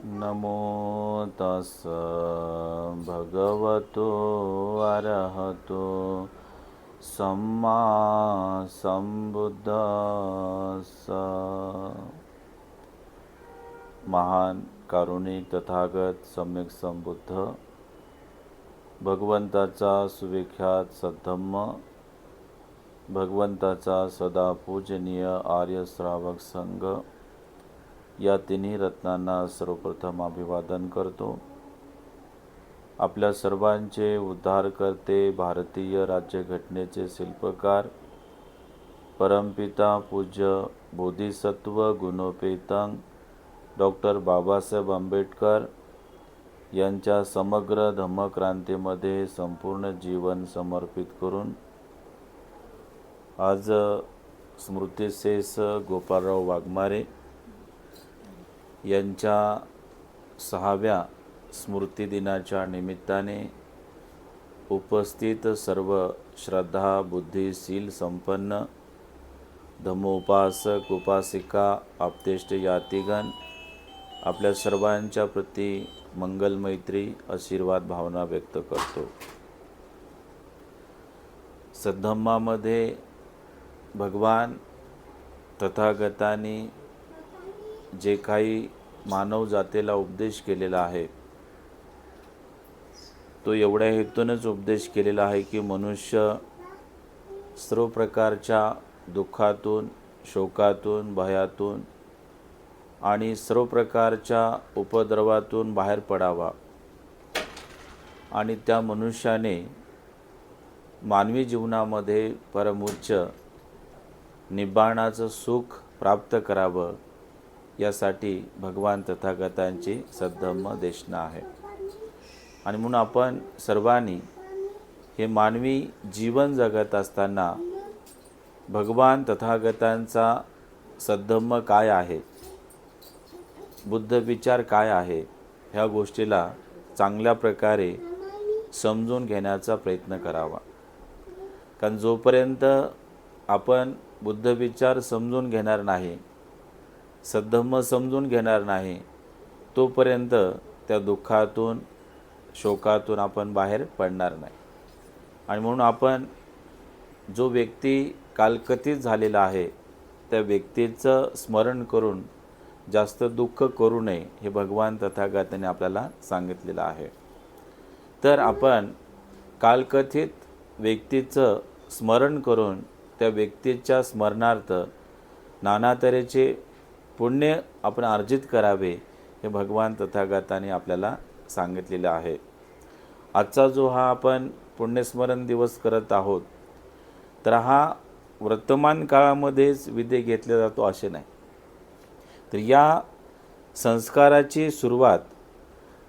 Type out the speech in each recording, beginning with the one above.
नमो तस् भगवतो अरहतो सम्मा संबुद्धास्स। महान कारुणिक तथागत सम्यक संबुद्ध भगवंताचा सुविख्यात सद्धम्म, भगवंताचा सदा पूजनीय आर्य श्रावक संघ या तिन्ही रत्नांना सर्वप्रथम अभिवादन करतो। आपल्या सर्वांचे उद्धारकर्ते, भारतीय राज्यघटनेचे शिल्पकार, परमपिता पूज्य बोधिसत्व गुणोपेतंग डॉक्टर बाबासाहेब आंबेडकर यांच्या समग्र धम्मक्रांतीमध्ये संपूर्ण जीवन समर्पित करून आज स्मृतिशेष गोपाळराव वाघमारे यांच्या 6व्या स्मृतिदिनाच्या निमित्ताने उपस्थित सर्व श्रद्धा बुद्धिशील संपन्न धम्मोपासक उपासिका आप्तेष्ट यातिगण आपल्या सर्वांच्या प्रती मंगलमैत्री आशीर्वाद भावना व्यक्त करतो। सद्धम्मामध्ये भगवान तथागतांनी जे काही मानव जातीला उपदेश केलेला आहे तो एवढ्या हेतूनच उपदेश केलेला आहे की मनुष्य सर्व प्रकारच्या दुःखातून, शोकातून, भयातून आणि सर्व प्रकारच्या उपद्रवातून बाहेर पडावा आणि त्या मनुष्याने मानवी जीवनामध्ये परमोच्च निब्बाणाचं सुख प्राप्त करावं यासाठी भगवान तथागतांची सद्धम्म देशना आहे। आणि म्हणून आपण सर्वांनी हे मानवी जीवन जगत असताना भगवान तथागतांचा सद्धम्म काय आहे, बुद्ध विचार काय आहे, ह्या गोष्टीला चांगल्या प्रकारे समजून घेण्याचा प्रयत्न करावा। कारण जोपर्यंत आपण बुद्ध विचार समजून घेणार नाही, सद्धम्म समजून घेणार नाही, तोपर्यंत त्या दुःखातून, शोकातून आपण बाहेर पडणार नाही। आणि म्हणून आपण जो व्यक्ती कालकथित झालेला आहे त्या व्यक्तीचं स्मरण करून जास्त दुःख करू नये हे भगवान तथागतांनी आपल्याला सांगितलेलं आहे। तर आपण कालकथित व्यक्तीचं स्मरण करून त्या व्यक्तीच्या स्मरणार्थ नाना तऱ्हेचे पुण्य आपण अर्जित करावे हे भगवान तथागतांनी आपल्याला सांगितलेलं आहे। आजचा जो हा आपण पुण्यस्मरण दिवस करत आहोत तर हा वर्तमान काळामध्येच विधी घेतला जातो असे नाही, तर या संस्काराची सुरुवात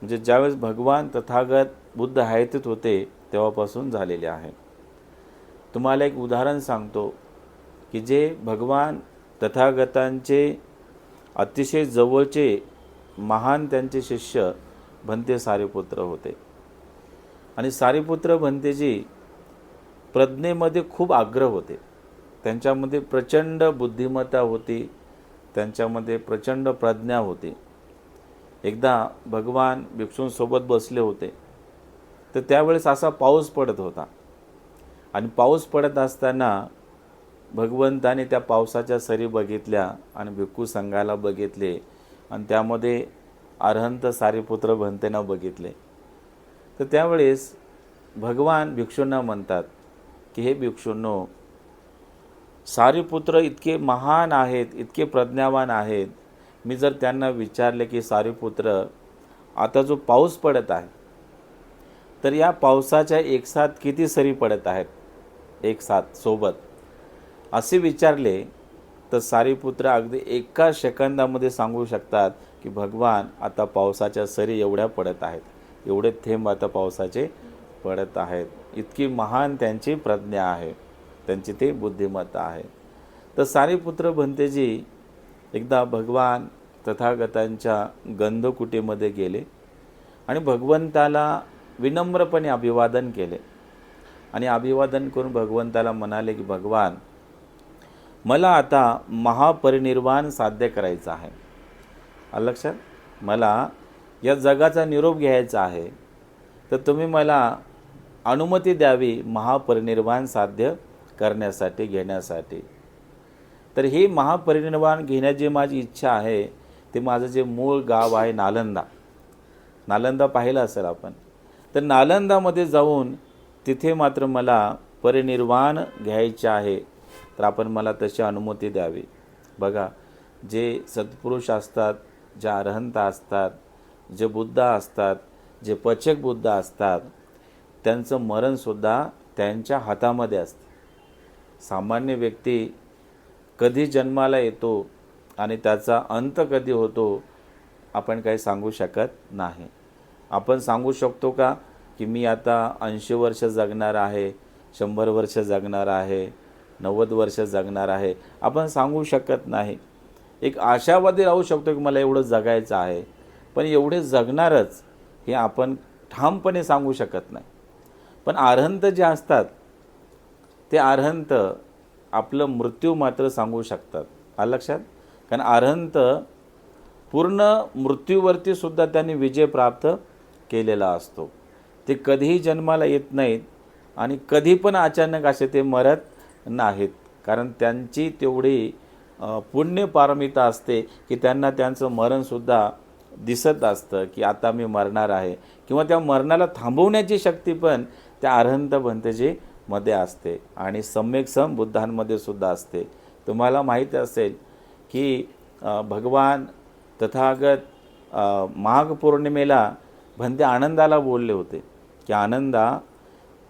म्हणजे ज्यावेळेस भगवान तथागत बुद्ध हयातीत होते तेव्हापासून झालेले आहे। तुम्हाला एक उदाहरण सांगतो की जे भगवान तथागतांचे अतिशय जवळचे महान त्यांचे शिष्य भंते सारिपुत्र होते। आणि सारिपुत्र भंतेजी प्रज्ञेमध्ये खूप आग्रह होते, त्यांच्यामध्ये प्रचंड बुद्धिमत्ता होती, त्यांच्यामध्ये प्रचंड प्रज्ञा होती। एकदा भगवान भिक्षूंसोबत बसले होते तर त्यावेळेस असा पाऊस पडत होता आणि पाऊस पडत असताना भगवंताने त्या पावसाच्या सरी बघितल्या आणि भिक्खू संघाला बघितले आणि त्यामध्ये अरहंत सारिपुत्र भंतेंना बघितले। तर त्यावेळेस भगवान भिक्षूंना म्हणतात की हे भिक्षूंनो, सारिपुत्र इतके महान आहेत, इतके प्रज्ञावान आहेत, मी जर त्यांना विचारले की सारिपुत्र आता जो पाऊस पडत आहे तर या पावसाच्या एकसाथ किती सरी पडत आहेत, एकसाथ सोबत असे विचारले तर सारिपुत्र अगदी एका सेकंदामध्ये सांगू शकतात की भगवान आता पावसाच्या सरी एवढ्या पडत आहेत, एवढे थेंब आता पावसाचे पडत आहेत। इतकी महान त्यांची प्रज्ञा आहे, त्यांची ते बुद्धिमत्ता आहे। तर सारिपुत्र भंतेजी एकदा भगवान तथागतांच्या गंधकुटीमध्ये गेले आणि भगवंताला विनम्रपणे अभिवादन केले आणि अभिवादन करून भगवंताला म्हणाले की भगवान, मला आता महापरिनिर्वाण साध्य करायचं आहे। लक्षात, मला या जगाचा निरोप घ्यायचा आहे, तर तुम्ही मला अनुमती द्यावी महापरिनिर्वाण साध्य करण्यासाठी, घेण्यासाठी. तर ही महापरिनिर्वाण घेण्याची माझी इच्छा आहे, ते माझं जे मूळ गाव आहे नालंदा. नालंदा पाहिलं असेल आपण. तर नालंदामध्ये जाऊन तिथे मात्र मला परिनिर्वाण घ्यायचे आहे, तर आपण मला तशी अनुमती द्यावी. बघा, जे सत्पुरुष असतात, जे अरहंत असतात, जे बुद्ध असतात, जे पचक बुद्ध असतात, त्यांचं मरणसुद्धा त्यांच्या हातामध्ये असते. सामान्य व्यक्ती कधी जन्माला येतो आणि त्याचा अंत कधी होतो आपण काही सांगू शकत नाही. आपण सांगू शकतो का की मी आता 80 वर्ष जगणार आहे, 100 वर्ष जगणार आहे, 90 वर्ष जगणार आहे? आपण सांगू शकत नाही. एक आशावादी राहू शकतो की मला एवढं जगायचं आहे, पण एवढे जगणारच हे आपण ठामपणे सांगू शकत नाही. पण अरहंत जे असतात ते अरहंत आपलं मृत्यू मात्र सांगू शकतात. आलं लक्षात? कारण अरहंत पूर्ण मृत्यूवरती सुद्धा त्यांनी विजय प्राप्त केलेला असतो. ते कधीही जन्माला येत नाहीत आणि कधी पण अचानक असे ते मरत नाहीत, कारण त्यांची तेवढी पुण्यपारमिता असते की त्यांना त्यांचं मरणसुद्धा दिसत असतं की आता मी मरणार आहे, किंवा त्या मरणाला थांबवण्याची शक्ती पण त्या अरहंत मध्ये असते आणि सम्यक सम बुद्धांमध्ये सुद्धा असते. तुम्हाला माहीत असेल की भगवान तथागत माघ पौर्णिमेला भंते आनंदाला बोलले होते की आनंदा,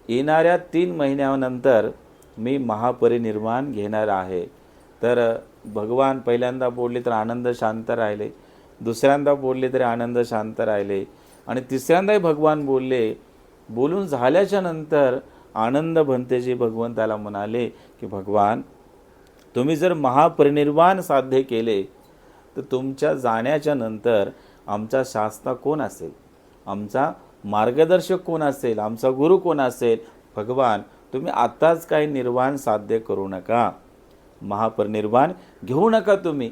येणाऱ्या 3 महिन्यानंतर मी महापरिनिर्वाण घेणार आहे. तर भगवान पहिल्यांदा बोलले तर आनंद शांत राहिले, दुसऱ्यांदा बोलले तरी आनंद शांत राहिले, आणि तिसऱ्यांदाही भगवान बोलले. बोलून झाल्याच्या नंतर आनंद भंतेजी भगवंताला म्हणाले की भगवान, तुम्ही जर महापरिनिर्वाण साध्य केले तर तुमच्या जाण्याच्या नंतर आमचा शास्ता कोण असेल, आमचा मार्गदर्शक कोण असेल, आमचा गुरु कोण असेल? भगवान, तुम्ही आताच काही निर्वाण साध्य करू नका, महापरिनिर्वाण घेऊ नका तुम्ही.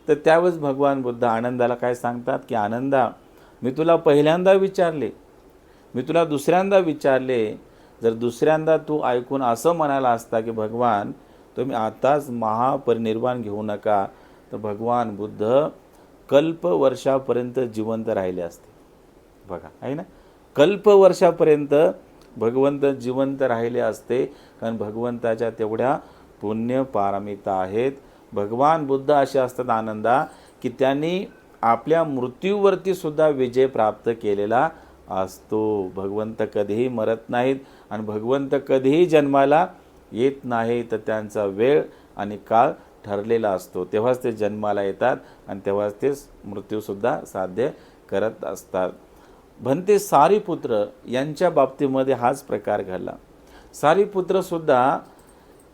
तर त्यावेळेस भगवान बुद्ध आनंदाला काय सांगतात की आनंदा, मी तुला पहिल्यांदा विचारले, मी तुला दुसऱ्यांदा विचारले, जर दुसऱ्यांदा तू ऐकून असं म्हणाला असता की भगवान तुम्ही आताच महापरिनिर्वाण घेऊ नका, तर भगवान बुद्ध कल्पवर्षापर्यंत जिवंत राहिले असते. बघा, आहे ना, कल्पवर्षापर्यंत भगवंत जिवंत राहिले असते, कारण भगवंताच्या तेवढ्या पुण्यपारमिता आहेत. भगवान बुद्ध असे असतात आनंदा की त्यांनी आपल्या मृत्यूवरती सुद्धा विजय प्राप्त केलेला असतो. भगवंत कधीही मरत नाहीत आणि भगवंत कधीही जन्माला येत नाही, तर त्यांचा वेळ आणि काळ ठरलेला असतो. तेव्हाच ते जन्माला येतात आणि तेव्हाच ते मृत्यूसुद्धा साध्य करत असतात. भंते सारीपुत्र यांच्या बाबतीमध्ये हाच प्रकार घडला. सारीपुत्रसुद्धा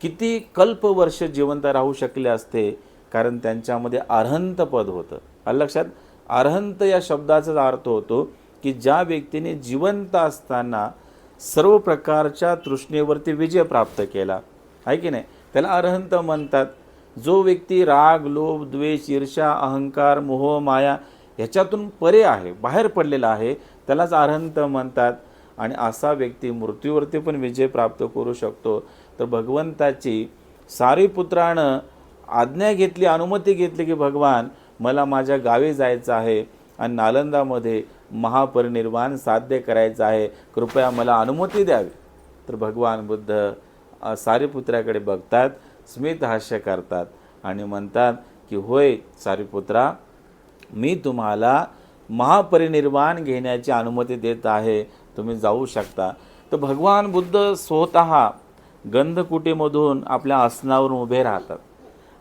किती कल्पवर्ष जिवंत राहू शकले असते, कारण त्यांच्यामध्ये अरहंत पद होतं. आलं लक्षात? अरहंत या शब्दाचा अर्थ होतो की ज्या व्यक्तीने जिवंत असताना सर्व प्रकारच्या तृष्णेवरती विजय प्राप्त केला, आहे की नाही, त्याला अरहंत म्हणतात. जो व्यक्ती राग, लोभ, द्वेष, ईर्ष्या, अहंकार, मोह, माया ह्याच्यातून परे आहे, बाहेर पडलेला आहे, त्यालाच अरहंत म्हणतात. आणि असा व्यक्ती मृत्यूवरती पण विजय प्राप्त करू शकतो. तर भगवंताची सारीपुत्रानं आज्ञा घेतली, अनुमती घेतली की भगवान मला माझ्या गावी जायचं आहे आणि नालंदामध्ये महापरिनिर्वाण साध्य करायचं आहे, कृपया मला अनुमती द्यावी. तर भगवान बुद्ध सारीपुत्राकडे बघतात, स्मित हास्य करतात आणि म्हणतात की होय सारीपुत्रा, मी तुम्हाला महापरिनिर्वाण घेण्याची अनुमती देत आहे, तुम्ही जाऊ शकता. तर भगवान बुद्ध स्वतः गंधकुटीमधून आपल्या आसनावरून उभे राहतात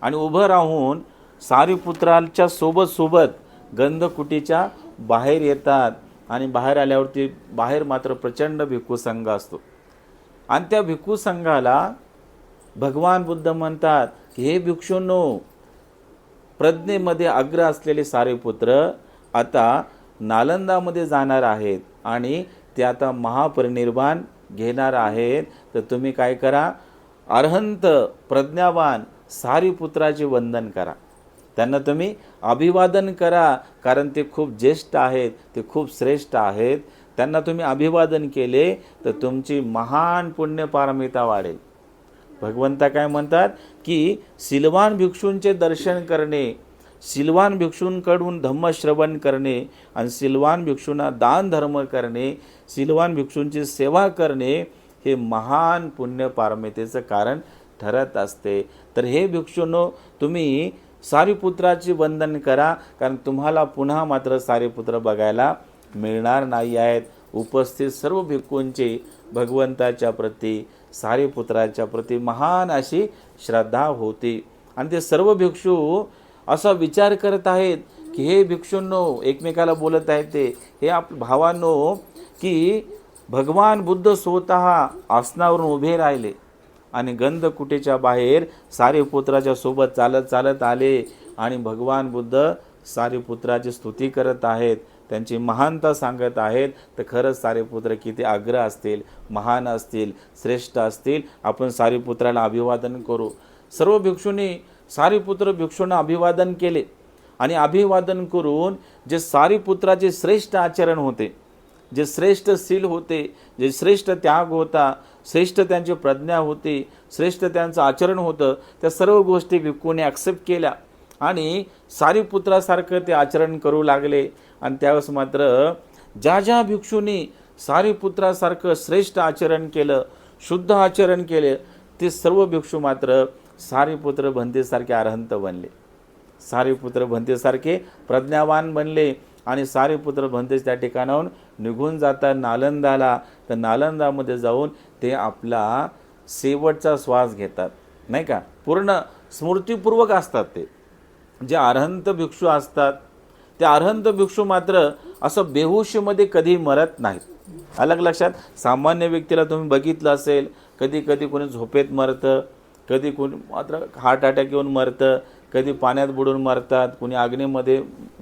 आणि उभं राहून सारीपुत्राच्या सोबत गंधकुटीच्या बाहेर येतात. आणि बाहेर आल्यावरती बाहेर मात्र प्रचंड भिक्खू संघ असतो आणि त्या भिक्खू संघाला भगवान बुद्ध म्हणतात की हे भिक्षूंनो, प्रज्ञेमध्ये अग्र असलेले सारीपुत्र आता नालंदामध्ये जाणार आहेत आणि ते आता महापरिनिर्वाण घेणार आहेत. तर तुम्ही काय करा, अरहंत प्रज्ञावान सारीपुत्राचे वंदन करा. त्यांना तुम्ही अभिवादन करा, कारण ते खूप ज्येष्ठ आहेत, ते खूप श्रेष्ठ आहेत. त्यांना तुम्ही अभिवादन केले तर तुमची महान पुण्यपारमिता वाढेल. भगवंता काय म्हणतात की सिलवान भिक्षूंचे दर्शन करणे, सिलवान भिक्षूंकडून धम्मश्रवण करणे आणि सिलवान भिक्षूंना दान धर्म करणे, सिलवान भिक्षूंची सेवा करणे हे महान पुण्यपारमितेचं कारण ठरत असते. तर हे भिक्षूंनो, तुम्ही सारीपुत्राचे वंदन करा, कारण तुम्हाला पुन्हा मात्र सारीपुत्र बघायला मिळणार नाही आहेत. उपस्थित सर्व भिक्खूंची भगवंताच्या प्रती, सारीपुत्राच्या प्रती महान अशी श्रद्धा होती. आणि ते सर्व भिक्षू असा विचार करत आहेत की हे भिक्षूंनो, एकमेकाला बोलत आहेत ते, हे भावांनो, की भगवान बुद्ध स्वतः आसनावरून उभे राहिले आणि गंधकुटेच्या बाहेर सारीपुत्राच्या सोबत चालत चालत आले आणि भगवान बुद्ध सारीपुत्राची स्तुती करत आहेत, त्यांची महानता सांगत आहेत. तर खरंच सारीपुत्र किती अग्र असतील, महान असतील, श्रेष्ठ असतील. आपण सारीपुत्राला अभिवादन करू. सर्व भिक्षूंनी सारीपुत्र भिक्षूंना अभिवादन केले आणि अभिवादन करून जे सारीपुत्राचे श्रेष्ठ आचरण होते, जे श्रेष्ठ शील होते, जे श्रेष्ठ त्याग होता, श्रेष्ठ त्यांची प्रज्ञा होती, श्रेष्ठ त्यांचं आचरण होतं, त्या सर्व गोष्टी भिक्खूने ॲक्सेप्ट केल्या आणि सारीपुत्रासारखं ते आचरण करू लागले. आणि त्यावेळेस मात्र ज्या ज्या भिक्षूंनी सारीपुत्रासारखं श्रेष्ठ आचरण केलं, शुद्ध आचरण केले, ते सर्व भिक्षू मात्र सारीपुत्र भंतेसारखे अरहंत बनले, सारीपुत्र भंतेसारखे प्रज्ञावान बनले. आणि सारीपुत्र भंतेस त्या ठिकाणाहून निघून जातात नालंदाला. तर नालंदामध्ये जाऊन ते आपला शेवटचा श्वास घेतात, नाही का. पूर्ण स्मृतीपूर्वक असतात ते. जे अरहंत भिक्षू असतात, ते अरहंत भिक्षू मात्र असं बेहोशीमध्ये कधी मरत नाहीत. अलग लक्षात. सामान्य व्यक्तीला तुम्ही बघितलं असेल, कधी कधी कोणी झोपेत मरतं, कधी कोणी मात्र हार्ट अटॅक येऊन मरतं, कधी पाण्यात बुडून मरतात, कोणी आग्नेमध्ये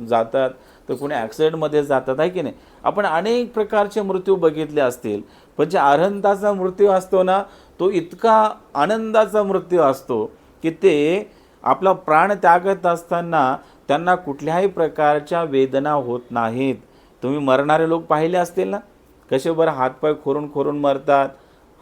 जातात, तर कोणी ॲक्सिडेंटमध्ये जातात, आहे की नाही. आपण अनेक प्रकारचे मृत्यू बघितले असतील, पण जे अरहंताचा मृत्यू असतो ना, तो इतका आनंदाचा मृत्यू असतो की ते आपला प्राण त्यागत असताना त्यांना कुठल्याही प्रकारच्या वेदना होत नाहीत. तुम्ही मरणारे लोक पाहिले असतील ना, कसे बरं हातपाय खोरून खोरून मरतात,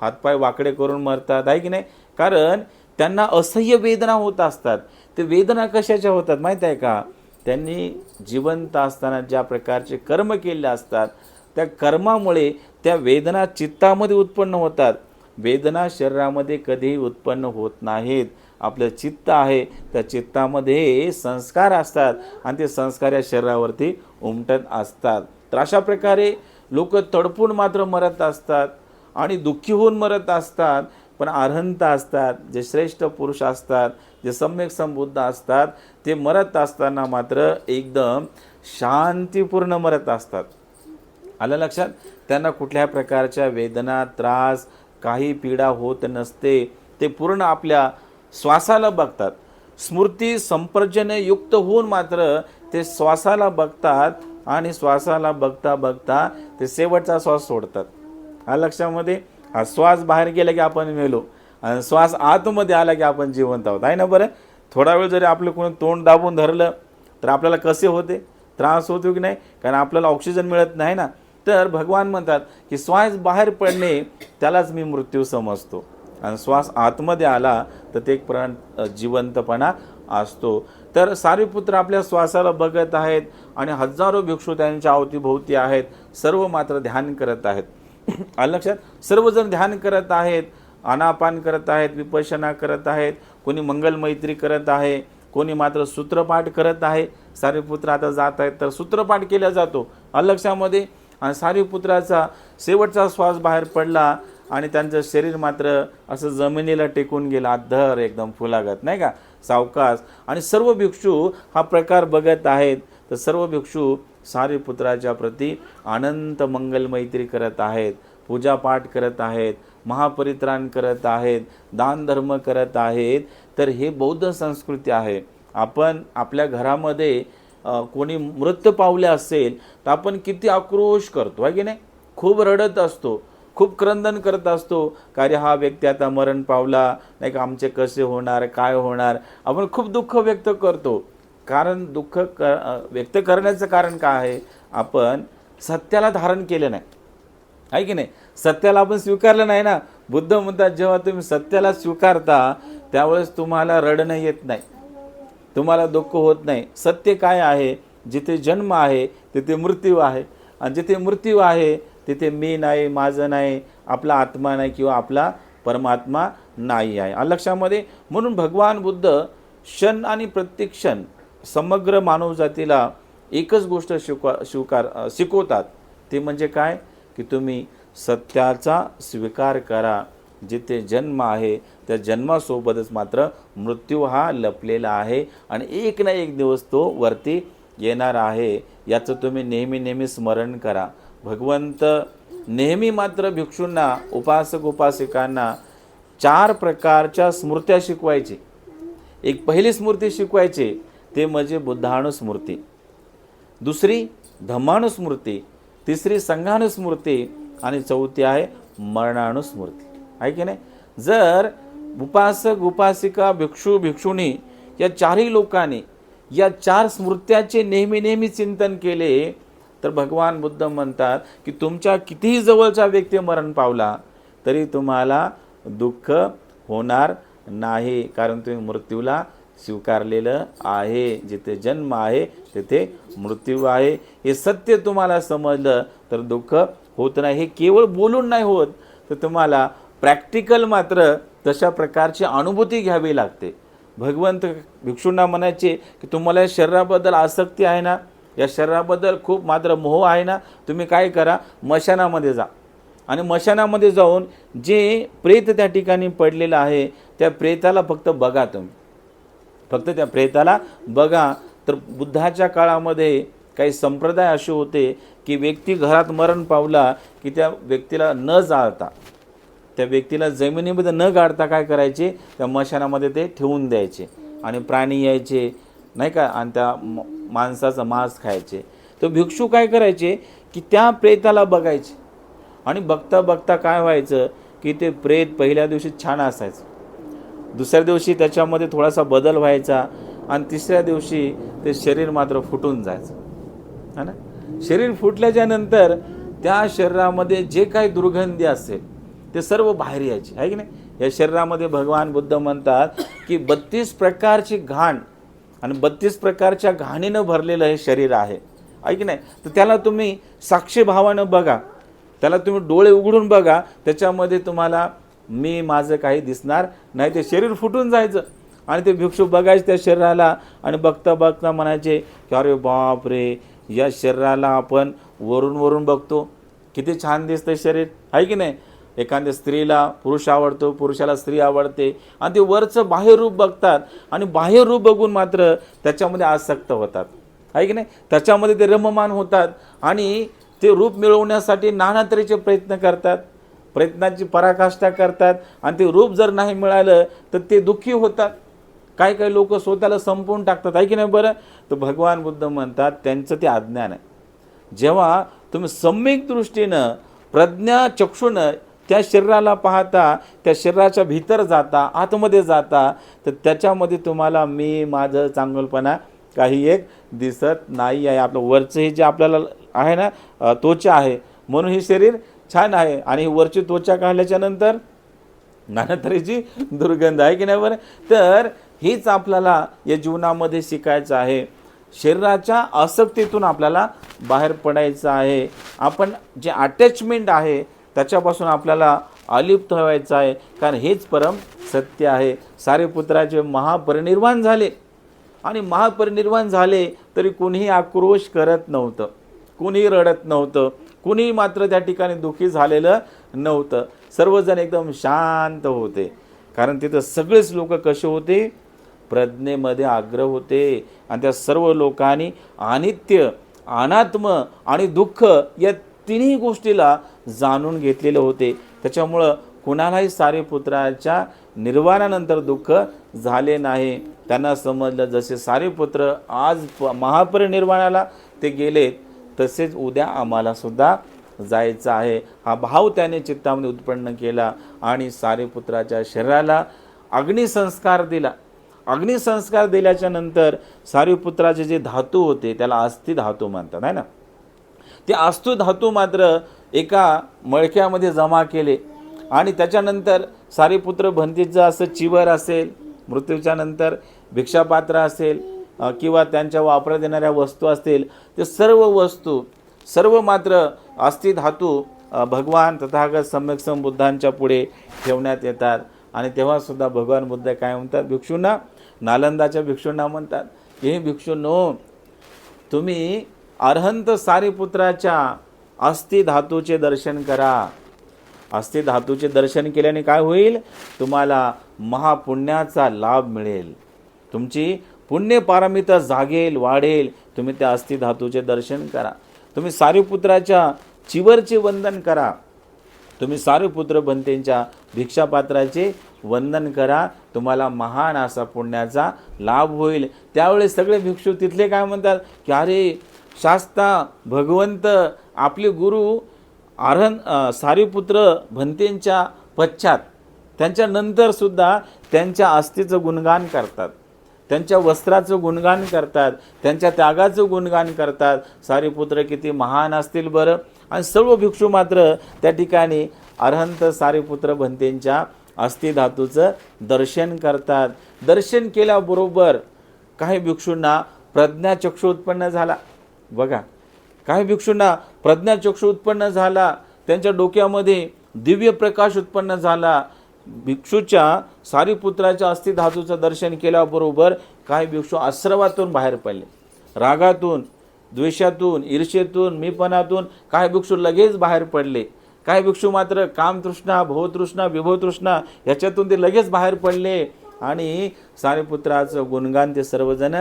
हातपाय वाकडे करून मरतात, आहे की नाही. कारण त्यांना असह्य वेदना होत असतात. ते वेदना कशाच्या होतात माहीत आहे का. त्यांनी जिवंत असताना ज्या प्रकारचे कर्म केले असतात, त्या कर्मामुळे त्या वेदना चित्तामध्ये उत्पन्न होतात. वेदना शरीरामध्ये कधीही उत्पन्न होत नाहीत. आपलं चित्त आहे, त्या चित्तामध्ये संस्कार असतात आणि ते संस्कार या शरीरावरती उमटत असतात. तर अशा प्रकारे लोक तडपून मात्र मरत असतात आणि दुःखी होऊन मरत असतात. पण अरहंत असतात, जे श्रेष्ठ पुरुष असतात, जे सम्यक संबुद्ध असतात, ते मरत असताना मात्र एकदम शांतीपूर्ण मरत असतात. आलं लक्षात. त्यांना कुठल्या प्रकारच्या वेदना, त्रास, काही पीडा होत नसते. ते पूर्ण आपल्या श्वासाला बघतात. स्मृती संपर्जने युक्त होऊन मात्र ते श्वासाला बघतात आणि श्वासाला बघता बघता ते शेवटचा श्वास सोडतात. हा लक्षामध्ये. हा श्वास बाहेर गेला की आपण मेलो आणि श्वास आतमध्ये आला की आपण जिवंत आहोत, आहे ना. बरं, थोडा वेळ जरी आपलं कोणी तोंड दाबून धरलं तर आपल्याला कसे होते, त्रास होतो की नाही, कारण आपल्याला ऑक्सिजन मिळत नाही ना. तर भगवान म्हणतात की श्वास बाहेर पडणे त्यालाच मी मृत्यू समजतो आणि श्वास आतमध्ये आला तर ते एक प्राण जिवंतपणा असतो. तर सारीपुत्र आपल्या श्वासाला बघत आहेत आणि हजारो भिक्षू त्यांच्या अवतीभोवती आहेत. सर्व मात्र ध्यान करत आहेत. लक्षात. सर्वजण ध्यान करत आहेत, आनापान करत आहेत, विपश्यना करत आहेत, कोणी मंगल मैत्री करत आहे, कोणी मात्र सूत्रपाठ करत आहे. सारीपुत्र आता जात आहेत तर सूत्रपाठ केला जातो लक्षामध्ये. आणि सारीपुत्राचा शेवटचा श्वास बाहेर पडला आणि त्यांचं शरीर मात्र असं जमिनीला टेकून गेलं, अद्धर एकदम फुलागत, नाही का, सावकाश. आणि सर्व भिक्षू हा प्रकार बघत आहेत. तर सर्व भिक्षू सारीपुत्राच्या प्रती अनंत मंगल मैत्री करत आहेत, पूजापाठ करत आहेत, महापरित्राण करत आहेत, दान धर्म करत आहेत. तर हे बौद्ध संस्कृती आहे. आपण आपल्या घरामध्ये कोणी मृत्यू पावले असेल तर आपण किती आक्रोश करतो, आहे की नाही. खूप रडत असतो, खूप क्रंदन करत असतो, कार्य हा व्यक्ती आता मरण पावला, नाही का, आमचे कसे होणार, काय होणार, आपण खूप दुःख व्यक्त करतो. कारण दुःख व्यक्त करण्याचं कारण काय आहे? आपण सत्याला धारण केलं नाही, आहे की नाही? सत्याला आपण स्वीकारलं नाही ना. बुद्ध म्हणतात जेव्हा तुम्ही सत्याला स्वीकारता त्यावेळेस तुम्हाला रडणं येत नाही, तुम्हाला दुःख होत नाही. सत्य काय आहे? जिथे जन्म आहे तिथे मृत्यू आहे, आणि जिथे मृत्यू आहे तिथे मी नाही, माझं नाही, आपला आत्मा नाही किंवा आपला परमात्मा नाही आहे. लक्षामध्ये म्हणून भगवान बुद्ध क्षण आणि प्रत्येक क्षण समग्र मानवजातीला एकच गोष्ट शिकवतात. ते म्हणजे काय? की तुम्ही सत्याचा स्वीकार करा. जिथे जन्म आहे त्या जन्मासोबतच मात्र मृत्यू हा लपलेला आहे, आणि एक ना एक दिवस तो वरती येणार आहे. याचं तुम्ही नेहमी नेहमी स्मरण करा. भगवंत नेहमी मात्र भिक्षूंना, उपासक उपासिकांना 4 प्रकारच्या स्मृत्या शिकवायचे. एक पहिली स्मृती शिकवायचे ते म्हणजे बुद्धानुस्मृती, दुसरी धम्मानुस्मृती, तिसरी संघानुस्मृती, आणि चौथी आहे मरणानुस्मृती, आहे की नाही? जर उपासक उपासिका भिक्षू भिक्षुणी या 4ही लोकांनी या 4 स्मृत्याचे नेहमी नेहमी चिंतन केले तर भगवान बुद्ध म्हणतात की तुमच्या कितीही जवळचा व्यक्ती मरण पावला तरी तुम्हाला दुःख होणार नाही, कारण तुम्ही मृत्यूला स्वीकारलेलं आहे. जिथे जन्म आहे तिथे मृत्यू आहे. हे सत्य तुम्हाला समजलं तर दुःख होत नाही. हे केवळ बोलून नाही होत, तर तुम्हाला प्रॅक्टिकल मात्र तशा प्रकारची अनुभूती घ्यावी लागते. भगवंत भिक्षूंना म्हणायचे की तुम्हाला या शरीराबद्दल आसक्ती आहे ना, या शरीराबद्दल खूप मात्र मोह आहे ना, तुम्ही काय करा, मशानामध्ये जा, आणि मशानामध्ये जाऊन जे प्रेत त्या ठिकाणी पडलेलं आहे त्या प्रेताला फक्त बघा. तुम्ही फक्त त्या प्रेताला बघा. तर बुद्धाच्या काळामध्ये काही संप्रदाय असे होते की व्यक्ती घरात मरण पावला की त्या व्यक्तीला न जाळता, त्या व्यक्तीला जमिनीमध्ये न गाडता काय करायचे, त्या मशानामध्ये ते ठेवून द्यायचे, आणि प्राणी यायचे नाही का, आणि त्या माणसाचं मांस खायचे. तर भिक्षू काय करायचे की त्या प्रेताला बघायचे, आणि बघता बघता काय व्हायचं की ते प्रेत पहिल्या दिवशी छान असायचं, दुसऱ्या दिवशी त्याच्यामध्ये थोडासा बदल व्हायचा, आणि तिसऱ्या दिवशी ते शरीर मात्र फुटून जायचं, है ना. शरीर फुटल्याच्या नंतर त्या शरीरामध्ये जे काही दुर्गंधी असेल ते सर्व बाहेर यायचे, आहे की नाही. या शरीरामध्ये भगवान बुद्ध म्हणतात की 32 प्रकारची घाण आणि 32 प्रकारच्या घाणीनं भरलेलं हे शरीर आहे, आहे की नाही. तर त्याला तुम्ही साक्षी भावानं बघा, त्याला तुम्ही डोळे उघडून बघा, त्याच्यामध्ये तुम्हाला मी माझं काही दिसणार नाही. ते शरीर फुटून जायचं, आणि ते भिक्षू बघायचे त्या शरीराला, आणि बघता बघता म्हणायचे की अरे बाप रे, या शरीराला आपण वरून वरून बघतो, किती छान दिसतं शरीर, आहे की नाही. एखाद्या स्त्रीला पुरुष आवडतो, पुरुषाला स्त्री आवडते, आणि ते वरचं बाह्य रूप बघतात, आणि बाह्य रूप बघून मात्र त्याच्यामध्ये आसक्त होतात, आहे की नाही. त्याच्यामध्ये ते रममान होतात, आणि ते रूप मिळवण्यासाठी नाना तऱ्हेचे प्रयत्न करतात, प्रयत्नाची पराकाष्ठा करतात, आणि ते रूप जर नाही मिळालं तर ते दुःखी होतात. काही काही लोक स्वतःला संपवून टाकतात, आहे की नाही. बरं, तर भगवान बुद्ध म्हणतात त्यांचं ते अज्ञान आहे. जेव्हा तुम्ही सम्यक दृष्टीनं प्रज्ञा चक्षुनं त्या शरीराला पाहता, त्या शरीराच्या भीतर जाता, आतमध्ये जाता, तर त्याच्यामध्ये तुम्हाला मी माझं चांगलपणा काही एक दिसत नाही आहे. आपलं वरचं हे जे आपल्याला आहे ना, त्वचा आहे म्हणून हे शरीर छान आहे, आणि वरची त्वचा काढल्याच्या नंतर नाना तऱ्हेची दुर्गंध, आहे की नाही. बरं, तर हेच आपल्याला या जीवनामध्ये शिकायचं आहे. शरीराच्या आसक्तीतून आपल्याला बाहेर पडायचं आहे. आपण जे अटॅचमेंट आहे त्याच्यापासून आपल्याला अलिप्त व्हायचं आहे, कारण हेच परम सत्य आहे. सारीपुत्राचे महापरिनिर्वाण झाले, आणि महापरिनिर्वाण झाले तरी कोणीही आक्रोश करत नव्हतं, कोणीही रडत नव्हतं, कुणी मात्र त्या ठिकाणी दुःखी झालेलं नव्हतं. सर्वजण एकदम शांत होते, कारण तिथं सगळेच लोक कसे होते, प्रज्ञेमध्ये आग्रह होते, आणि त्या सर्व लोकांनी अनित्य, अनात्म आणि दुःख या तिन्ही गोष्टीला जाणून घेतलेले होते. त्याच्यामुळं कुणालाही सारीपुत्राच्या निर्वाणानंतर दुःख झाले नाही. त्यांना समजलं जसे सारीपुत्र आज महापरिनिर्वाणाला ते गेलेत, तसेच उद्या आम्हाला सुद्धा जायचं आहे. हा भाव त्याने चित्तामध्ये उत्पन्न केला, आणि सारीपुत्राच्या शरीराला अग्निसंस्कार दिला, अग्निसंस्कार दिल्याच्या नंतर सारीपुत्राचे जे धातू होते त्याला अस्थि धातू म्हणतात, आहे ना. ते अस्थि धातू मात्र एका मडक्यामध्ये जमा केले आणि त्याच्यानंतर सारीपुत्र भन्तीचं असं चिवर असेल, मृत्यूच्या नंतर भिक्षापात्र असेल किंवा त्यांच्या वापरात येणाऱ्या वस्तू असतील, ते सर्व वस्तू सर्व मात्र अस्थि धातू भगवान तथागत सम्यक संबुद्धांच्या पुढे ठेवण्यात येतात. आणि तेव्हासुद्धा भगवान बुद्ध काय म्हणतात भिक्षूंना, नालंदाच्या भिक्षूंना म्हणतात, हे भिक्षूंनो, तुम्ही अरहंत सारीपुत्राच्या अस्थि धातूचे दर्शन करा. अस्थि धातूचे दर्शन केल्याने काय होईल, तुम्हाला महापुण्याचा लाभ मिळेल, तुमची पुण्य पारमिता जागेल, वाढेल. तुम्ही त्या अस्थि धातूचे दर्शन करा. तुम्ही सारीपुत्राच्या चिवरचे वंदन करा. तुम्ही सारीपुत्र भन्तेंच्या भिक्षापात्राचे वंदन करा. तुम्हाला महान असा पुण्याचा लाभ होईल. त्यावेळेस सगळे भिक्षू तिथले काय म्हणतात की अरे शास्ता भगवंत आपले गुरु सारीपुत्र भन्तेंच्या पश्चात त्यांच्यानंतर सुद्धा त्यांच्या अस्थीचं गुणगान करतात, त्यांच्या वस्त्राचं गुणगान करतात, त्यांच्या त्यागाचं गुणगान करतात. सारीपुत्र किती महान असतील बरं. आणि सर्व भिक्षू मात्र त्या ठिकाणी अरहंत सारीपुत्र भन्तेंच्या अस्थि धातूचं दर्शन करतात. दर्शन केल्याबरोबर काही भिक्षूंना प्रज्ञाचक्षु उत्पन्न झाला. बघा, काही भिक्षूंना प्रज्ञाचक्षु उत्पन्न झाला, त्यांच्या डोक्यामध्ये दिव्य प्रकाश उत्पन्न झाला. भिक्षूच्या सारीपुत्राच्या अस्थि धातूचं दर्शन केल्याबरोबर काही भिक्षू आश्रवातून बाहेर पडले, रागातून, द्वेषातून, ईर्ष्येतून, मीपणातून काही भिक्षू लगेच बाहेर पडले. काही भिक्षू मात्र कामतृष्णा, भवतृष्णा, विभवतृष्णा याच्यातून ते लगेच बाहेर पडले आणि सारीपुत्राचं गुणगान ते सर्वजण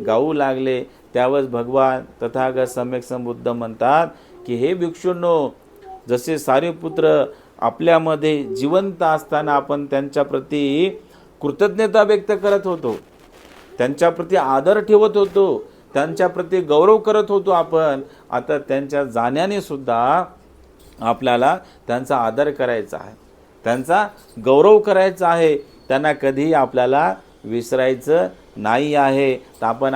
गाऊ लागले. त्यावेळेस भगवान तथागत सम्यक संबुद्ध म्हणतात की हे भिक्षूंनो, जसे सारीपुत्र आपल्यामध्ये जिवंत असताना आपण त्यांच्याप्रती कृतज्ञता व्यक्त करत होतो, त्यांच्याप्रती आदर ठेवत होतो, त्यांच्याप्रती गौरव करत होतो आपण, आता त्यांच्या जाण्याने सुद्धा आपल्याला त्यांचा आदर करायचा आहे, त्यांचा गौरव करायचा आहे. त्यांना कधीही आपल्याला विसरायचं नाही आहे. तर आपण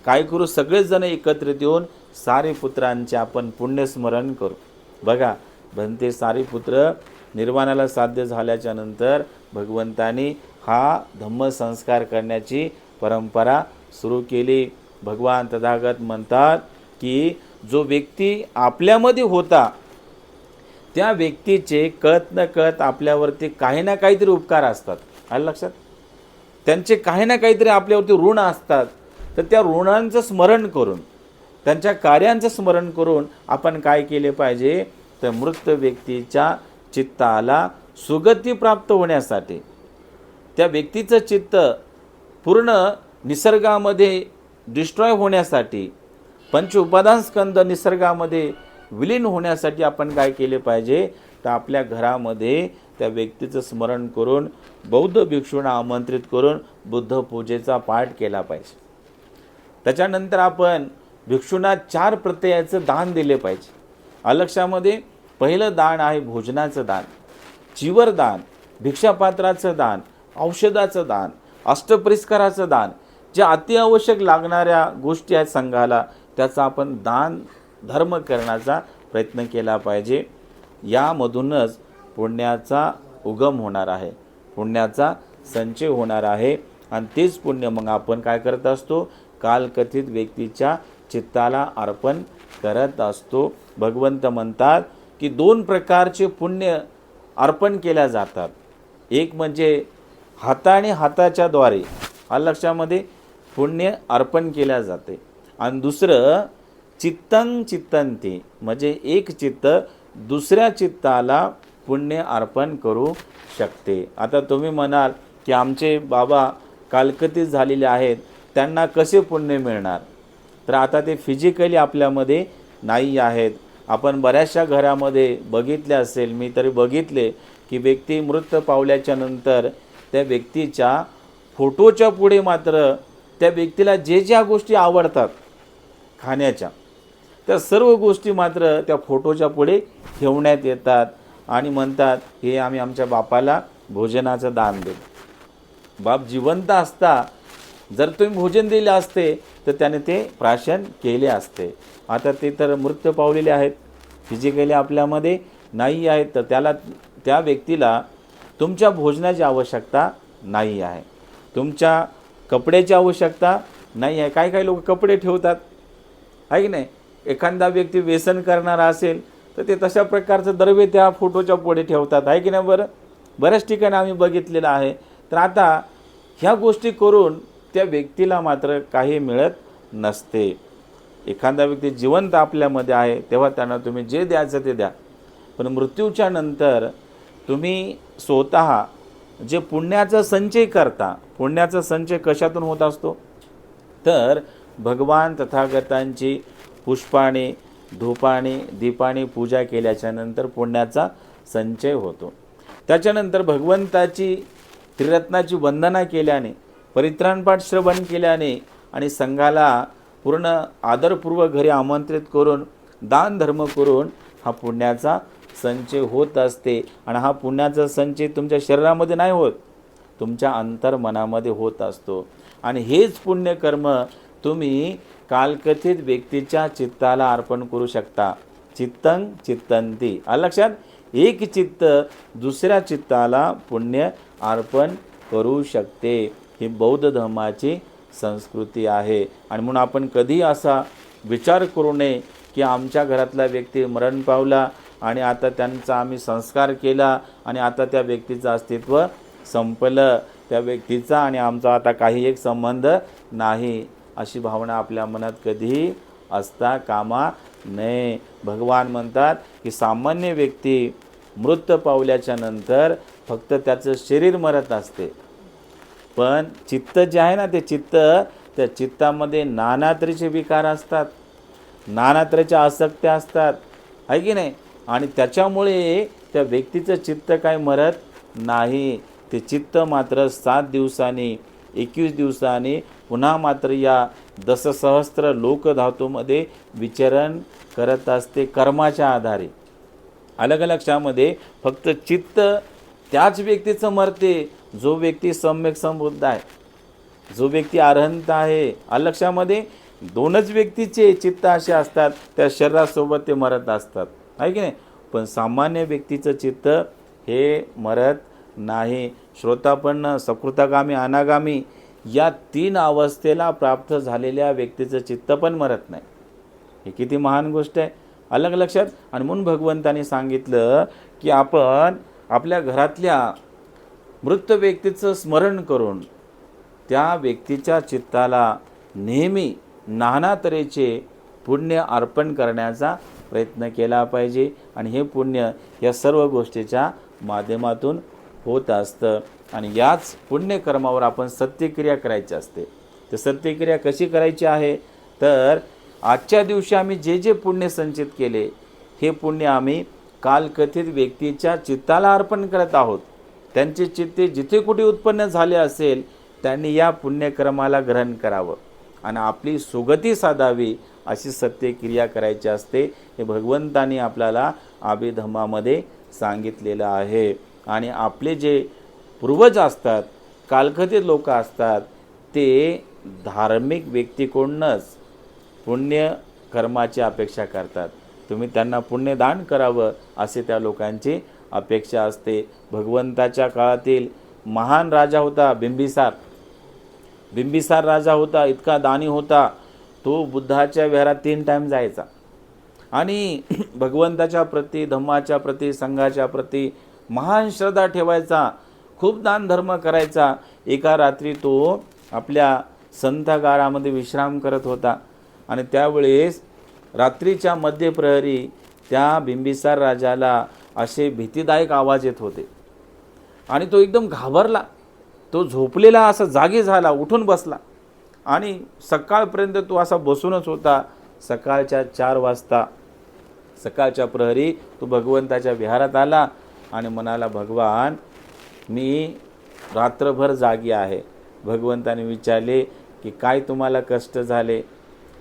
काय करू, सगळेच जण एकत्रित येऊन सारीपुत्रांचे आपण पुण्यस्मरण करू. बघा, भन्ते सारीपुत्र निर्वाणाला साध्य झाल्याच्या नंतर भगवंतानी हा धम्मसंस्कार करण्याची परंपरा सुरू केली. भगवान तथागत म्हणतात की जो व्यक्ती आपल्यामध्ये होता त्या व्यक्तीचे कळत न कळत आपल्यावरती काही ना काहीतरी उपकार असतात. आलं लक्षात? त्यांचे काही ना काहीतरी आपल्यावरती ऋण असतात. तर त्या ऋणांचं स्मरण करून, त्यांच्या कार्यांचं स्मरण करून आपण काय केले पाहिजे, तर मृत व्यक्तीच्या चित्ताला सुगती प्राप्त होण्यासाठी, त्या व्यक्तीचं चित्त पूर्ण निसर्गामध्ये डिस्ट्रॉय होण्यासाठी, पंच उपादान स्कंद निसर्गामध्ये विलीन होण्यासाठी आपण काय केले पाहिजे, तर आपल्या घरामध्ये त्या व्यक्तीचं स्मरण करून बौद्ध भिक्षूंना आमंत्रित करून बुद्ध पूजेचा पाठ केला पाहिजे. त्याच्यानंतर आपण भिक्षूंना 4 प्रत्ययाचं दान दिले पाहिजे. अलक्षामध्ये पहिलं दान आहे भोजनाचं दान, चिवर दान, भिक्षापात्राचं दान, औषधाचं दान, अष्टपरिस्काराचं दान. जे अतिआवश्यक लागणाऱ्या गोष्टी आहेत संघाला, त्याचा आपण दान धर्म करण्याचा प्रयत्न केला पाहिजे. यामधूनच पुण्याचा उगम होणार आहे, पुण्याचा संचय होणार आहे. आणि तेच पुण्य मग आपण काय करत असतो, कालकथित व्यक्तीच्या चित्ताला अर्पण करत असतो. भगवंत म्हणतात की 2 प्रकारचे पुण्य अर्पण केल्या जातात. एक म्हणजे हाताने हाताच्या द्वारे लक्षामध्ये पुण्य अर्पण केल्या जाते, आणि दुसरं चित्तं चित्तंती म्हणजे एक चित्त दुसऱ्या चित्ताला पुण्य अर्पण करू शकते. आता तुम्ही म्हणाल की आमचे बाबा कालकथित झालेले आहेत, त्यांना कसे पुण्य मिळणार? तर आता ते फिजिकली आपल्यामध्ये नाही आहेत. आपण बऱ्याचशा घरामध्ये बघितले असेल, मी तरी बघितले की व्यक्ती मृत पावल्याच्या नंतर त्या व्यक्तीच्या फोटोच्या पुढे मात्र त्या व्यक्तीला जे ज्या गोष्टी आवडतात खाण्याच्या, त्या सर्व गोष्टी मात्र त्या फोटोच्या पुढे ठेवण्यात येतात आणि म्हणतात हे आम्ही आमच्या बापाला भोजनाचं दान देतो. बाप जिवंत असता जर तुम्ही भोजन दिले असते तर त्याने ते प्राशन केले असते. आता ते तर मृत पावलेले आहेत, फिजिकली आपल्यामध्ये नाही आहेत, तर त्या व्यक्तीला तुमच्या भोजनाची आवश्यकता नाही आहे, तुमच्या कपड्याची आवश्यकता नाही आहे. काही लोक कपडे ठेवतात आहे की नाही. एखादा व्यक्ती व्यसन करणारा असेल तर ते तशा प्रकारचं द्रव्य त्या फोटोच्या पुढे ठेवतात आहे की नाही. बऱ्याच ठिकाणी आम्ही बघितलेलं आहे. तर आता ह्या गोष्टी करून त्या व्यक्तीला मात्र काही मिळत नसते. एखादा व्यक्ती जिवंत आपल्यामध्ये आहे तेव्हा त्यांना तुम्ही जे द्यायचं ते द्या, पण मृत्यूच्या नंतर तुम्ही स्वतः जे पुण्याचा संचय करता, पुण्याचा संचय कशातून होत असतो तर भगवान तथागतांची पुष्पाने, धूपाने, दीपाने पूजा केल्याच्या नंतर पुण्याचा संचय होतो. त्याच्यानंतर भगवंताची त्रिरत्नाची वंदना केल्याने, परित्राणपाठ श्रवण केल्याने आणि संघाला पूर्ण आदरपूर्वक घरी आमंत्रित करून दान धर्म करून हा पुण्याचा संचय होत असते. आणि हा पुण्याचा संचय तुमच्या शरीरामध्ये नाही होत, तुमच्या अंतर्मनामध्ये होत असतो. आणि हेच पुण्यकर्म तुम्ही कालकथित व्यक्तीच्या चित्ताला अर्पण करू शकता. चित्तं चित्तंती, आलं लक्षात. एक चित्त दुसऱ्या चित्ताला पुण्य अर्पण करू शकते. ही बौद्ध धर्माची संस्कृती आहे. आणि म्हणून आपण कधी असा विचार करू नये की आमच्या घरातला व्यक्ती मरण पावला आणि आता त्यांचा आम्ही संस्कार केला आणि आता त्या व्यक्तीचं अस्तित्व संपलं, त्या व्यक्तीचा आणि आमचा आता काही एक संबंध नाही, अशी भावना आपल्या मनात कधीही असता कामा नये. भगवान म्हणतात की सामान्य व्यक्ती मृत पावल्याच्या नंतर फक्त त्याचं शरीर मरत असते, पण चित्त जे आहे ना ते चित्त, त्या चित्तामध्ये नाना तऱ्हेचे विकार असतात, नाना तऱ्हेच्या आसक्त्या असतात आहे की नाही. आणि त्याच्यामुळे त्या व्यक्तीचं चित्त काय मरत नाही. ते चित्त मात्र 7 दिवसांनी 21 दिवसांनी पुन्हा मात्र या दशसहस्त्र लोकधातूमध्ये विचरण करत असते कर्माच्या आधारे. अलग अलग लक्षामध्ये फक्त चित्त त्याच व्यक्तीचं मरते जो व्यक्ती सम्यक समृद्ध आहे, जो व्यक्ती अरहंत आहे. लक्षामध्ये 2च व्यक्तीचे चित्त असे असतात त्या शरीरासोबत ते मरत असतात आहे की नाही. पण सामान्य व्यक्तीचं चित्त हे मरत नाही. श्रोतापन्न, सकृतागामी, अनागामी या 3 अवस्थेला प्राप्त झालेल्या व्यक्तीचं चित्त पण मरत नाही. हे किती महान गोष्ट आहे, अलग लक्षात. आणि म्हणून भगवंताने सांगितलं की आपण आपल्या घरातल्या मृत व्यक्तीचं स्मरण करून त्या व्यक्तीच्या चित्ताला नेहमी नाना तऱ्हेचे पुण्य अर्पण करण्याचा प्रयत्न केला पाहिजे. आणि हे पुण्य या सर्व गोष्टीच्या माध्यमातून होत असतं. आणि याच पुण्यकर्मावर आपण सत्यक्रिया करायची असते. तर सत्यक्रिया कशी करायची आहे तर आजच्या दिवशी आम्ही जे जे पुण्य संचित केले हे पुण्य आम्ही कालकथित व्यक्तीच्या चित्ताला अर्पण करत आहोत. त्यांचे चित्ते जिथे कुठे उत्पन्न झाले असेल त्यांनी या पुण्यकर्माला ग्रहण करावं आणि आपली सुगती साधावी अशी सत्यक्रिया करायची असते. हे भगवंतानी आपल्याला अभिधम्मामध्ये सांगितलेलं आहे. आणि आपले जे पूर्वज असतात, कालकथित लोक असतात, ते धार्मिक व्यक्तीकडूनच पुण्य कर्माची अपेक्षा करतात. तुम्ही त्यांना पुण्यदान करावं असे त्या लोकांची अपेक्षा असते. भगवंताच्या काळातील महान राजा होता बिंबिसार. बिंबिसार राजा होता, इतका दानी होता. तो बुद्धाच्या विहारात 3 टाइम जायचा आणि भगवंताच्या प्रती, धम्माच्या प्रती, संघाच्या प्रती महान श्रद्धा ठेवायचा, खूप दान धर्म करायचा. एका रात्री तो आपल्या संथागारामध्ये विश्राम करत होता आणि त्यावेळेस रात्रीच्या मध्यप्रहरी त्या बिंबिसार राजाला असे भीतीदायक आवाज येत होते आणि तो एकदम घाबरला. तो झोपलेला असा जागी झाला, उठून बसला आणि सकाळपर्यंत तो असा बसूनच होता. सकाळच्या 4 वाजता सकाळच्या प्रहरी तो भगवंताच्या विहारात आला आणि म्हणाला, भगवान मी रात्रभर जागी आहे. भगवंताने विचारले की काय तुम्हाला कष्ट झाले,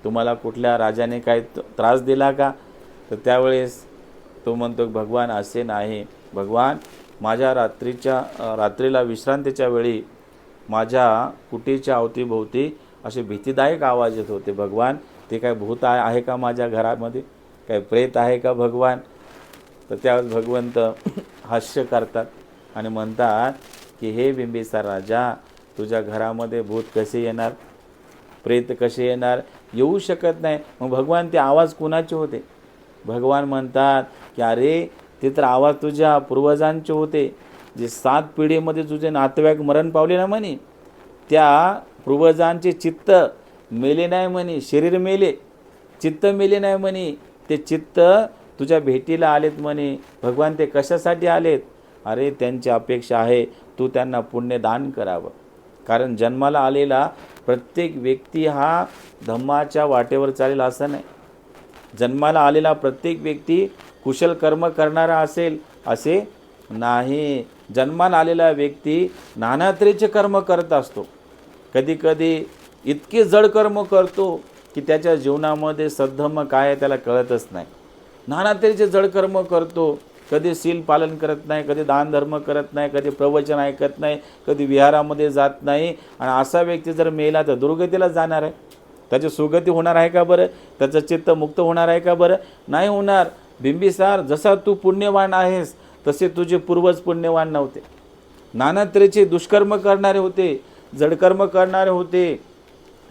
तुम्हाला कुठल्या राजाने काय त्रास दिला का. तर त्यावेळेस तो म्हणतो भगवान असे नाही, भगवान माझ्या रात्रीला विश्रांतीच्या वेळी माझ्या कुटीच्या अवतीभोवती असे भीतीदायक आवाज येत होते. भगवान, ते काय भूत आहे का माझ्या घरामध्ये, काय प्रेत आहे का भगवान? तर त्यावेळेस भगवंत हास्य करतात आणि म्हणतात की हे बिंबिसार राजा, तुझ्या घरामध्ये भूत कसे येणार, प्रेत कसे येणार, येऊ शकत नाही. मग भगवान ते आवाज कुणाचे होते? भगवान म्हणतात की अरे ते तर आवाज तुझ्या पूर्वजांचे होते, जे 7 पिढीमध्ये तुझे नातेवाईक मरण पावले ना म्हणे, त्या पूर्वजांचे चित्त मेले नाही म्हणे, शरीर मेले, चित्त मेले नाही म्हणे, ते चित्त तुझ्या भेटीला आलेत म्हणे. भगवान ते कशासाठी आलेत? अरे त्यांची अपेक्षा आहे तू त्यांना पुण्यदान करावं. कारण जन्माला आलेला प्रत्येक व्यक्ती हा धम्माच्या वाटेवर चालेल असं नाही. जन्माला आलेला प्रत्येक व्यक्ती कुशल कर्म करणारा असेल असे नाही. जन्माला आलेला व्यक्ती नाना तऱ्हेचे कर्म करत असतो. कधीकधी इतके जड कर्म करतो की त्याच्या जीवनामध्ये सद्धम्म काय आहे त्याला कळतच नाही. नाना तऱ्हेचे जड कर्म करतो. कधी शील पालन करत नाही, कधी दान धर्म करत नाही, कधी प्रवचन ऐकत नाही, कधी विहारामध्ये जात नाही. आणि असा व्यक्ती जर मेला तर दुर्गतीला जाणार आहे. त्याची सुगती होणार आहे का बरं? त्याचं चित्त मुक्त होणार आहे का बरं? नाही होणार. बिंबिसार, जसा तू पुण्यवान आहेस तसे तुझे पूर्वज पुण्यवान नव्हते. नाना तऱ्हेचे दुष्कर्म करणारे होते, जडकर्म करणारे होते,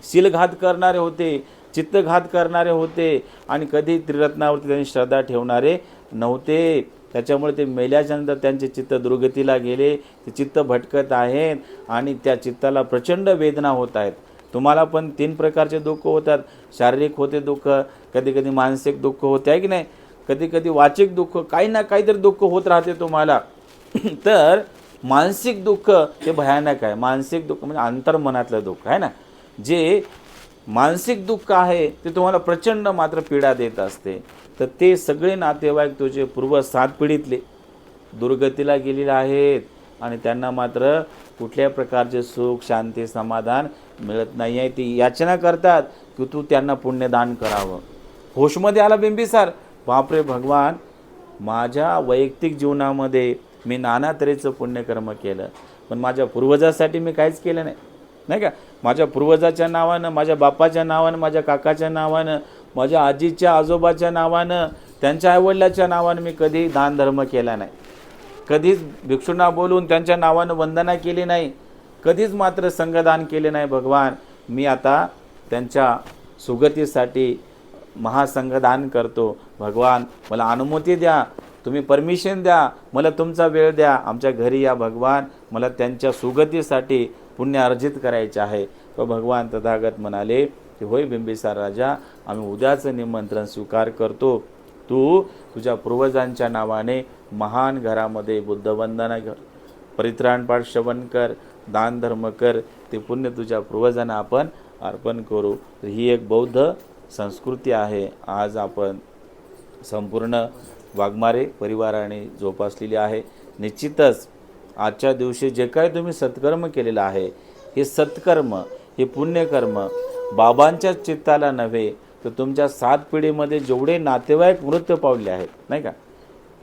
शीलघात करणारे होते, चित्तघात करणारे होते आणि कधी त्रिरत्नावरती त्यांनी श्रद्धा ठेवणारे नव्हते. त्याच्यामुळे ते मेल्याच्यानंतर त्यांचे चित्त दुर्गतीला गेले. ते चित्त भटकत आहेत आणि त्या चित्ताला प्रचंड वेदना होत आहेत. तुम्हाला पण 3 प्रकारचे दुःख होतात. शारीरिक होते दुःख, कधी कधी मानसिक दुःख होते आहे की नाही, कधी कधी वाचिक दुःख, काही ना काहीतरी दुःख होत राहते तुम्हाला. तर मानसिक दुःख हे भयानक आहे. मानसिक दुःख म्हणजे अंतर्मनातलं दुःख आहे ना. जे मानसिक दुःख आहे ते तुम्हाला प्रचंड मात्र पीडा देत असते. तर ते सगळे नातेवाईक तुझे पूर्व 7 पिढीतले दुर्गतीला गेलेले आहेत आणि त्यांना मात्र कुठल्या प्रकारचे सुख, शांती, समाधान मिळत नाही आहे. ती याचना करतात की तू त्यांना पुण्यदान करावं. होशमध्ये आला बिंबिसार, बापरे भगवान, माझ्या वैयक्तिक जीवनामध्ये मी नाना तऱ्हेचं पुण्यकर्म केलं, पण माझ्या पूर्वजासाठी मी काहीच केलं नाही, नाही का. माझ्या पूर्वजाच्या नावानं, माझ्या बापाच्या नावानं, माझ्या काकाच्या नावानं, माझ्या आजीच्या आजोबाच्या नावानं, त्यांच्या आईवडिलाच्या नावानं मी कधी दान धर्म केला नाही. कधीच भिक्षूंना बोलून त्यांच्या नावानं वंदना केली नाही. कधीच मात्र संघदान केले नाही. भगवान, मी आता त्यांच्या सुगतीसाठी महासंघदान करतो. भगवान, मला अनुमती द्या, तुम्ही परमिशन द्या, मला तुमचा वेळ द्या, आमच्या घरी या भगवान, मला त्यांच्या सुगतीसाठी पुण्य अर्जित करायचे आहे. तो भगवान तथागत म्हणाले की होय बिंबिसार राजा, आम्ही उद्याचं निमंत्रण स्वीकार करतो. तू तुझ्या पूर्वजांच्या नावाने महान घरामध्ये बुद्धवंदना कर, परित्राणपाठ श्रवण कर, दान धर्म कर, ते पुण्य तुझ्या पूर्वजांना आपण अर्पण करू. तर ही एक बौद्ध संस्कृती आहे. आज आपण संपूर्ण वाघमारे परिवाराने जोपासलेली आहे. निश्चितच आजच्या दिवशी जे काही तुम्ही सत्कर्म केलेलं आहे, हे सत्कर्म, हे पुण्यकर्म बाबांच्या चित्ताला नव्हे तर तुमच्या 7 पिढीमध्ये जेवढे नातेवाईक मृत्यू पावले आहेत, नाही का,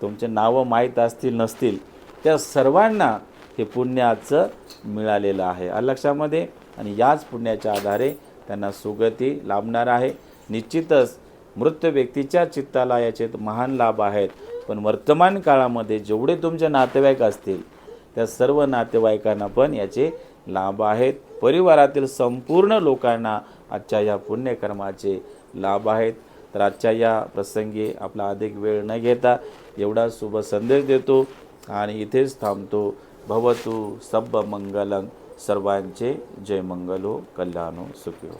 तुमचे नावं माहीत असतील नसतील, त्या सर्वांना हे पुण्याचं मिळालेलं आहे लक्षामध्ये. आणि याच पुण्याच्या आधारे त्यांना सुगती लाभणार आहे. निश्चितच मृत व्यक्तीच्या चित्ताला याचे महान लाभ आहेत, पण वर्तमान काळामध्ये जेवढे तुमचे नातेवाईक असतील त्या सर्व नातेवाईकांना पण याचे लाभ आहेत. परिवारातील संपूर्ण लोकांना आजच्या या पुण्यकर्माचे लाभ आहेत. तर आजच्या या प्रसंगी आपला अधिक वेळ न घेता एवढा शुभ संदेश देतो आणि इथेच थांबतो. भवतु सब्ब मंगलं, सर्वांचे जय मंगल हो, कल्याण हो, सुखी हो.